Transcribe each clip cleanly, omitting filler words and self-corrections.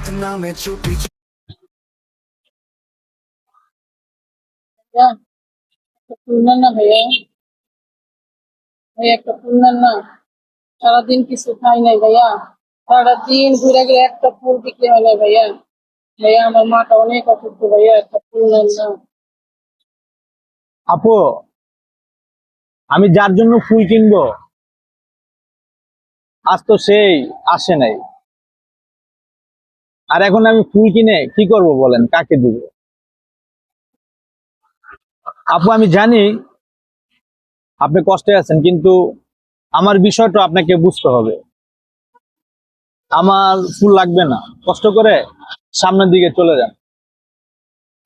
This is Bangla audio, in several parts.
प्रार्थना में छुपी ভাইয়া একটা ফুল নেন না ভাইয়া। ভাইয়া একটা ফুল নেন না। সারাদিন কিছু খাই নাই ভাইয়া। সারাদিন ঘুরে ঘুরে একটা ফুল বিক্রি হয় নাই ভাইয়া। ভাইয়া আমার মাটা অনেক অসুস্থ ভাইয়া, একটা ফুল নেন না। আপু, আমি যার জন্য ফুল কিনবো আজ তো সেই আসে নাই। আর এখন আমি ফুল কিনে কি করব বলেন, কাকে দিব? আপু, আমি জানি আপনি কষ্টে আছেন, কিন্তু আমার বিষয়টা আপনাকে বুঝতে হবে। আমার ফুল লাগবে না, কষ্ট করে সামনের দিকে চলে যান।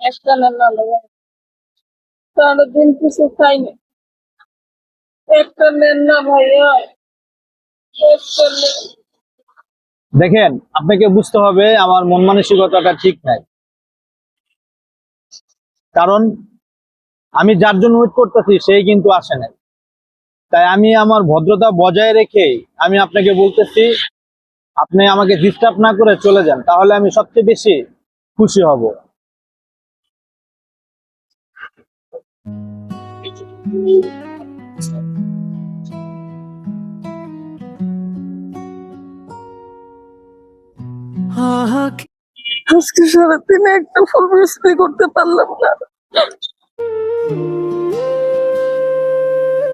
একটা নেন না ভাইয়া, সারাদিন কিছু খাই নাই। একটা নেন না ভাইয়া, একটা নেন। দেখেন, আপনাকে বুঝতে হবে আমার মন মানসিকতাটা ঠিক নাই। কারণ আমি যার জন্য ওয়েট করতেছি সেই কিন্তু আসে নাই। তাই আমি আমার ভদ্রতা বজায় রেখে আমি আপনাকে বলতেছি, আপনি আমাকে ডিস্টার্ব না করে চলে যান, তাহলে আমি সবচেয়ে বেশি খুশি হব। हाँ আজকে সারাদিনে একটা ফুল বিক্রি করতে পারলাম না।